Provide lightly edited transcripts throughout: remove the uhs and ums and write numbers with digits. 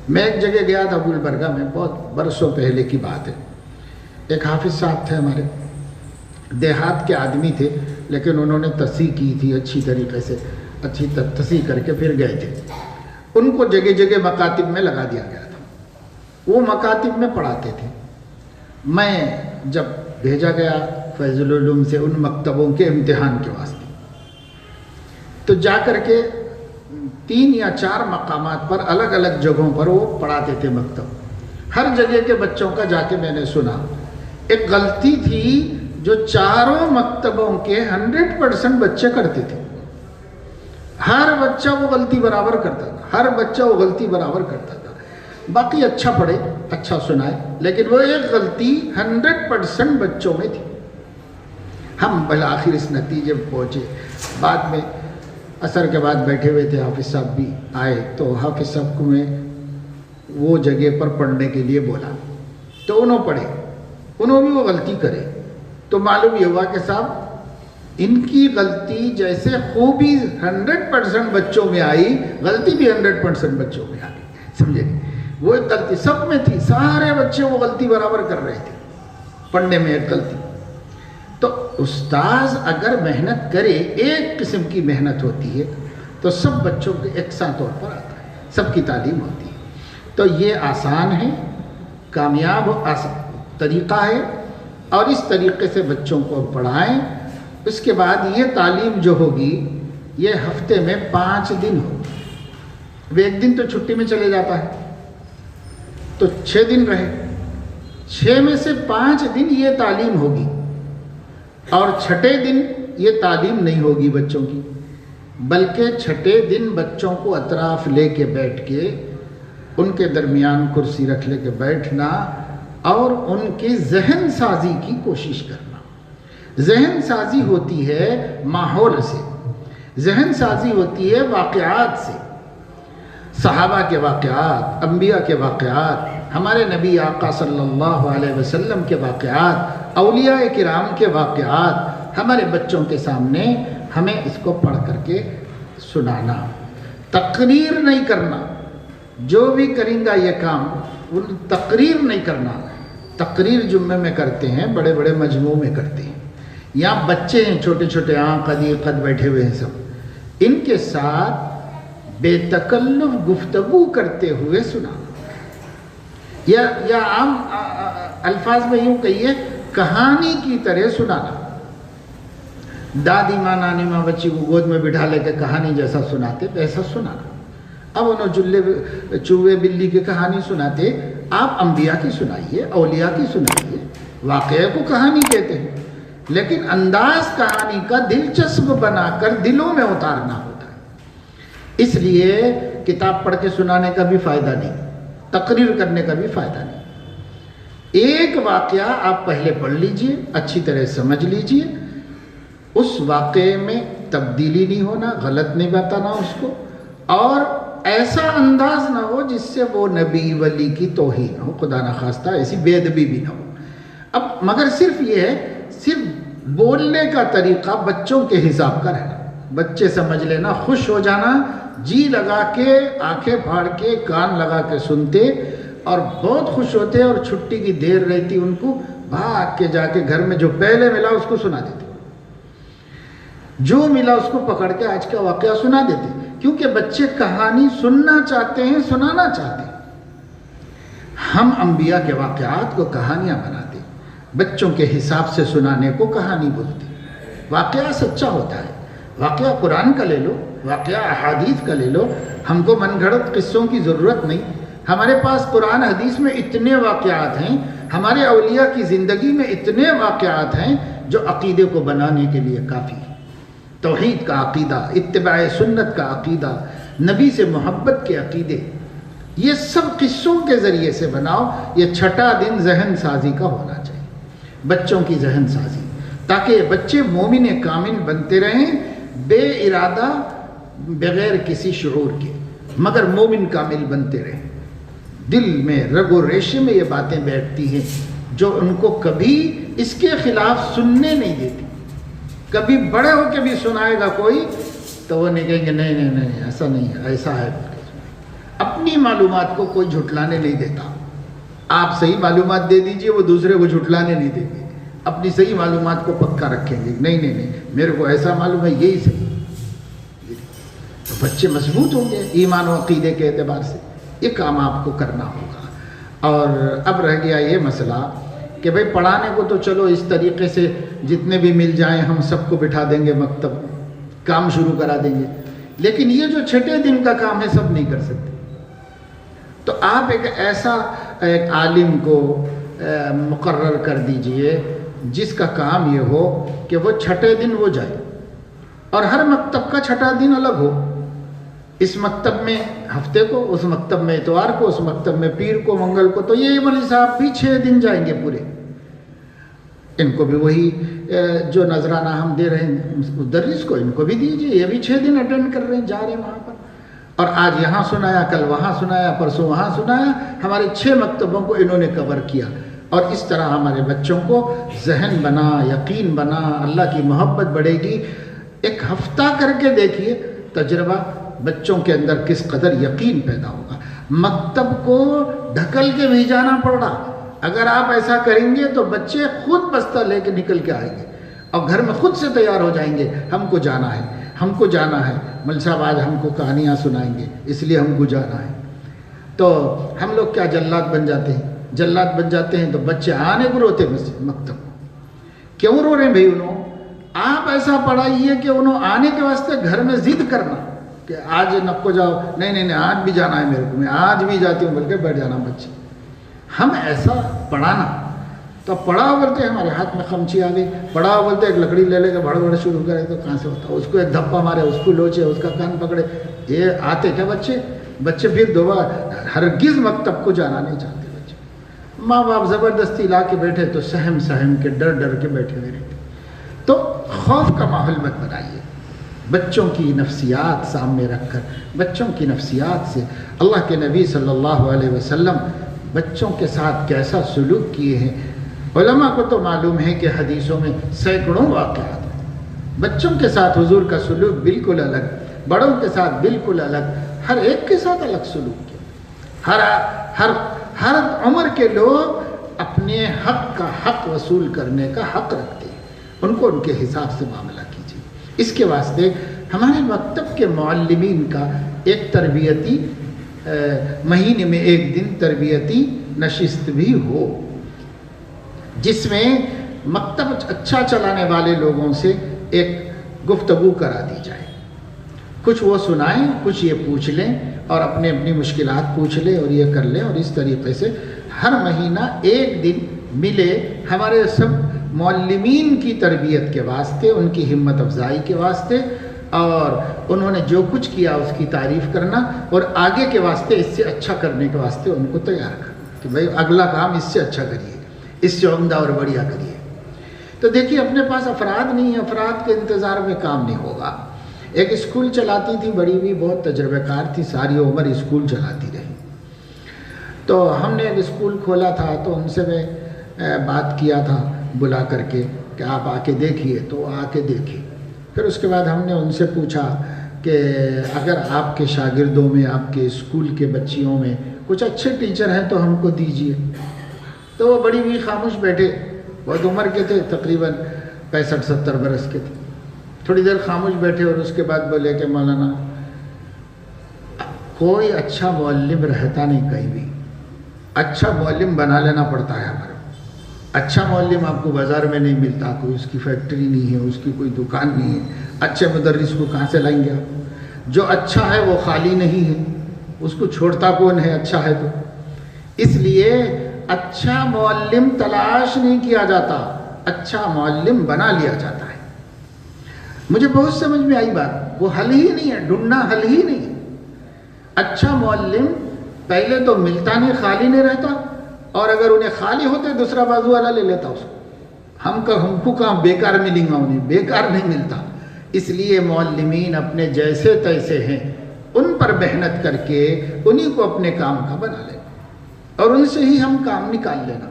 میں ایک جگہ گیا تھا گلبرگہ میں، بہت برسوں پہلے کی بات ہے. ایک حافظ صاحب تھے ہمارے، دیہات کے آدمی تھے، لیکن انہوں نے تصحیح کی تھی اچھی طریقے سے، اچھی تصحیح کر کے پھر گئے تھے. ان کو جگہ جگہ مکاتب میں لگا دیا گیا تھا، وہ مکاتب میں پڑھاتے تھے. میں جب بھیجا گیا فیض العلوم سے ان مکتبوں کے امتحان کے واسطے، تو جا کر کے 3 یا 4 مقامات پر الگ الگ جگہوں پر وہ پڑھاتے تھے مکتب. ہر جگہ کے بچوں کا جا کے میں نے سنا. ایک غلطی تھی جو چاروں مکتبوں کے 100% بچے کرتے تھے. ہر بچہ وہ غلطی برابر کرتا تھا، ہر بچہ وہ غلطی برابر کرتا تھا. باقی اچھا پڑھے، اچھا سنائے، لیکن وہ ایک غلطی 100% بچوں میں تھی. ہم بالآخر اس نتیجے پر پہنچے. بعد میں عصر کے بعد بیٹھے ہوئے تھے، حافظ صاحب بھی آئے، تو حافظ صاحب کو میں وہ جگہ پر پڑھنے کے لیے بولا، تو انہوں پڑھے، انہوں بھی وہ غلطی کرے. تو معلوم یہ ہوا کہ صاحب ان کی غلطی جیسے خوبی 100% بچوں میں آئی، غلطی بھی 100% بچوں میں آ گئی. سمجھے؟ وہ ایک غلطی سب میں تھی، سارے بچے وہ غلطی برابر کر رہے تھے پڑھنے میں ایک غلطی. تو استاذ اگر محنت کرے، ایک قسم کی محنت ہوتی ہے، تو سب بچوں کے یکساں طور پر آتا ہے، سب کی تعلیم ہوتی ہے. تو یہ آسان ہے، کامیاب طریقہ ہے، اور اس طریقے سے بچوں کو پڑھائیں. اس کے بعد یہ تعلیم جو ہوگی یہ ہفتے میں 5 دن ہوگی. اب ایک دن تو چھٹی میں چلے جاتا ہے، تو 6 دن رہے، 6 میں سے 5 دن یہ تعلیم ہوگی، اور 6ٹھے دن یہ تعلیم نہیں ہوگی بچوں کی، بلکہ 6ٹھے دن بچوں کو اطراف لے کے بیٹھ کے ان کے درمیان کرسی رکھ لے کے بیٹھنا اور ان کی ذہن سازی کی کوشش کرنا. ذہن سازی ہوتی ہے ماحول سے، ذہن سازی ہوتی ہے واقعات سے، صحابہ کے واقعات، انبیاء کے واقعات، ہمارے نبی آقا صلی اللہ علیہ وسلم کے واقعات، اولیاء کرام کے واقعات ہمارے بچوں کے سامنے ہمیں اس کو پڑھ کر کے سنانا. تقریر نہیں کرنا. جو بھی کریں گا یہ کام، تقریر نہیں کرنا. تقریر جمعے میں کرتے ہیں، بڑے بڑے مجموعوں میں کرتے ہیں. یہاں بچے ہیں چھوٹے چھوٹے قد بیٹھے ہوئے ہیں، سب ان کے ساتھ بے تکلف گفتگو کرتے ہوئے سنانا، یا عام الفاظ میں یوں کہیے کہانی کی طرح سنانا. دادی ماں نانی ماں بچی کو گود میں بٹھا لے کے کہانی جیسا سناتے ویسا سنانا. اب انہوں چوہے بلی کی کہانی سناتے، آپ انبیاء کی سنائیے، اولیاء کی سنائیے. واقعے کو کہانی کہتے ہیں، لیکن انداز کہانی کا دلچسپ بنا کر دلوں میں اتارنا ہوتا ہے. اس لیے کتاب پڑھ کے سنانے کا بھی فائدہ نہیں، تقریر کرنے کا بھی فائدہ نہیں. ایک واقعہ آپ پہلے پڑھ لیجئے، اچھی طرح سمجھ لیجئے، اس واقعے میں تبدیلی نہیں ہونا، غلط نہیں بتانا اس کو، اور ایسا انداز نہ ہو جس سے وہ نبی ولی کی توہین ہو، خدا نخواستہ ایسی بے ادبی بھی نہ ہو. اب مگر صرف یہ ہے، صرف بولنے کا طریقہ بچوں کے حساب کا رہنا. بچے سمجھ لینا، خوش ہو جانا، جی لگا کے آنکھیں پھاڑ کے کان لگا کے سنتے، اور بہت خوش ہوتے، اور چھٹی کی دیر رہتی ان کو بھاگ کے جا کے گھر میں جو پہلے ملا اس کو سنا دیتے، جو ملا اس کو پکڑ کے آج کا واقعہ سنا دیتے. کیونکہ بچے کہانی سننا چاہتے ہیں، سنانا چاہتے ہیں. ہم انبیاء کے واقعات کو کہانیاں بناتے، بچوں کے حساب سے سنانے کو کہانی بولتے. واقعہ سچا ہوتا ہے، واقعہ قرآن کا لے لو، واقعہ احادیث کا لے لو. ہم کو من گھڑت قصوں کی ضرورت نہیں. ہمارے پاس قرآن حدیث میں اتنے واقعات ہیں، ہمارے اولیاء کی زندگی میں اتنے واقعات ہیں جو عقیدے کو بنانے کے لیے کافی ہے. توحید کا عقیدہ، اتباع سنت کا عقیدہ، نبی سے محبت کے عقیدے، یہ سب قصوں کے ذریعے سے بناؤ. یہ 6ٹھا دن ذہن سازی کا ہونا چاہیے، بچوں کی ذہن سازی، تاکہ بچے مومن کامل بنتے رہیں، بے ارادہ، بغیر کسی شعور کے، مگر مومن کامل بنتے رہیں. دل میں رگ و ریشے میں یہ باتیں بیٹھتی ہیں جو ان کو کبھی اس کے خلاف سننے نہیں دیتی. کبھی بڑے ہو کے بھی سنائے گا کوئی تو وہ نہیں کہیں گے نہیں نہیں نہیں ایسا نہیں ہے، ایسا ہے. اپنی اپنی معلومات کو کوئی جھٹلانے نہیں دیتا. آپ صحیح معلومات دے دیجئے، وہ دوسرے کو جھٹلانے نہیں دیں گے، اپنی صحیح معلومات کو پکا رکھیں گے. نہیں میرے کو ایسا معلوم ہے، یہی صحیح. تو بچے مضبوط ہوں گے ایمان و عقیدے کے اعتبار سے. یہ کام آپ کو کرنا ہوگا. اور اب رہ گیا یہ مسئلہ کہ بھئی پڑھانے کو تو چلو اس طریقے سے جتنے بھی مل جائیں ہم سب کو بٹھا دیں گے مکتب، کام شروع کرا دیں گے، لیکن یہ جو چھٹے دن کا کام ہے سب نہیں کر سکتے. تو آپ ایک عالم کو مقرر کر دیجئے جس کا کام یہ ہو کہ وہ چھٹے دن وہ جائے، اور ہر مکتب کا چھٹا دن الگ ہو. اس مکتب میں ہفتے کو، اس مکتب میں اتوار کو، اس مکتب میں پیر کو، منگل کو. تو یہ مولوی صاحب بھی 6 دن جائیں گے پورے. ان کو بھی وہی جو نذرانہ ہم دے رہے ہیں مدرس کو، ان کو بھی دیجیے. یہ بھی 6 دن اٹینڈ کر رہے ہیں، جا رہے ہیں وہاں پر، اور آج یہاں سنایا، کل وہاں سنایا، پرسوں وہاں سنایا. ہمارے 6 مکتبوں کو انہوں نے کور کیا. اور اس طرح ہمارے بچوں کو ذہن بنا، یقین بنا، اللہ کی محبت بڑھے گی. ایک ہفتہ کر کے دیکھیے تجربہ، بچوں کے اندر کس قدر یقین پیدا ہوگا. مکتب کو ڈھکل کے بھی جانا پڑ رہا. اگر آپ ایسا کریں گے تو بچے خود بستہ لے کے نکل کے آئیں گے اور گھر میں خود سے تیار ہو جائیں گے. ہم کو جانا ہے، ہم کو جانا ہے، مل صاحب آج ہم کو کہانیاں سنائیں گے اس لیے ہم کو جانا ہے. تو ہم لوگ کیا جلاد بن جاتے ہیں؟ جلاد بن جاتے ہیں تو بچے آنے کو روتے مکتب کو. کیوں رو رہے ہیں بھائی؟ انہوں آپ ایسا پڑھائیے کہ انہوں آنے کے واسطے گھر میں ضد کرنا کہ آج نکو جاؤ، نہیں آج بھی جانا ہے میرے کو، میں آج بھی جاتی ہوں بول کے بیٹھ جانا بچے. ہم ایسا پڑھانا. تو پڑھاؤ بولتے ہمارے ہاتھ میں خمچی آ گئی، پڑھاؤ بولتے ایک لکڑی لے کے بڑا شروع کرے تو کہاں سے ہوتا؟ اس کو ایک دھپا مارے، اس کو لوچے، اس کا کان پکڑے. یہ آتے کیا بچے پھر دوبارہ ہرگز مکتب کو جانا نہیں چاہتے. بچے ماں باپ زبردستی لا کے بیٹھے تو سہم کے ڈر کے بیٹھے ہوئے رہتے. تو خوف کا ماحول مت بنائیے. بچوں کی نفسیات سامنے رکھ کر، بچوں کی نفسیات سے اللہ کے نبی صلی اللہ علیہ وسلم بچوں کے ساتھ کیسا سلوک کیے ہیں. علماء کو تو معلوم ہے کہ حدیثوں میں سینکڑوں واقعات ہیں. بچوں کے ساتھ حضور کا سلوک بالکل الگ، بڑوں کے ساتھ بالکل الگ، ہر ایک کے ساتھ الگ سلوک کیا. ہر عمر کے لوگ اپنے حق کا حق وصول کرنے کا حق رکھتے ہیں. ان کو ان کے حساب سے معاملہ کیجیے. اس کے واسطے ہمارے مکتب کے معلمین کا ایک تربیتی مہینے میں ایک دن تربیتی نشست بھی ہو، جس میں مکتب اچھا چلانے والے لوگوں سے ایک گفتگو کرا دی جائے. کچھ وہ سنائیں، کچھ یہ پوچھ لیں، اور اپنی مشکلات پوچھ لیں اور یہ کر لیں. اور اس طریقے سے ہر مہینہ ایک دن ملے ہمارے سب معلمین کی تربیت کے واسطے، ان کی ہمت افزائی کے واسطے، اور انہوں نے جو کچھ کیا اس کی تعریف کرنا، اور آگے کے واسطے اس سے اچھا کرنے کے واسطے ان کو تیار کرنا کہ بھائی اگلا کام اس سے اچھا کریے، اس سے عمدہ اور بڑھیا کریے. تو دیکھیے اپنے پاس افراد نہیں ہیں، افراد کے انتظار میں کام نہیں ہوگا. ایک اسکول چلاتی تھی، بڑی بھی بہت تجربہ کار تھی، ساری عمر اسکول چلاتی رہی. تو ہم نے ایک اسکول کھولا تھا، تو ان سے میں بات کیا تھا بلا کر کے کہ آپ آ کے دیکھیے. تو وہ آ کے دیکھے. پھر اس کے بعد ہم نے ان سے پوچھا کہ اگر آپ کے شاگردوں میں، آپ کے اسکول کے بچیوں میں کچھ اچھے ٹیچر ہیں تو ہم کو دیجیے. تو وہ بڑی بھی خاموش بیٹھے، بہت عمر کے تھے، تقریباً 65-70 برس کے تھے. تھوڑی دیر خاموش بیٹھے اور اس کے بعد بولے کہ مولانا کوئی اچھا معلم رہتا نہیں کہیں بھی، اچھا معلم بنا لینا پڑتا ہے ہمارا. اچھا معلم آپ کو بازار میں نہیں ملتا، کوئی اس کی فیکٹری نہیں ہے، اس کی کوئی دکان نہیں ہے. اچھے مدرس کو کہاں سے لائیں گے آپ؟ جو اچھا ہے وہ خالی نہیں ہے، اس کو چھوڑتا کون ہے اچھا ہے تو. اس لیے اچھا معلم تلاش نہیں کیا جاتا، اچھا معلم بنا لیا جاتا ہے. مجھے بہت سمجھ میں آئی بات. وہ حل ہی نہیں ہے، ڈھونڈنا حل ہی نہیں ہے. اچھا معلم پہلے تو ملتا نہیں، خالی نہیں رہتا، اور اگر انہیں خالی ہوتے دوسرا بازو والا لے لیتا اس کو. ہم کو کہاں بیکار ملیں گا، انہیں بیکار نہیں ملتا. اس لیے معلمین اپنے جیسے تیسے ہیں، ان پر محنت کر کے انہی کو اپنے کام کا بنا لینا، اور ان سے ہی ہم کام نکال لینا.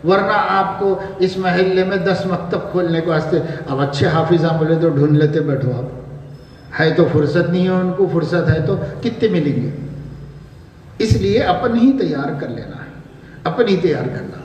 ورنہ آپ کو اس محلے میں 10 مکتب کھولنے کے واسطے اب اچھے حافظہ ملے تو ڈھونڈ لیتے بیٹھو. آپ ہے تو فرصت نہیں ہے ان کو، فرصت ہے تو کتنے ملیں گے. اس لیے اپن ہی تیار کر لینا ہے، اپن ہی تیار کرنا۔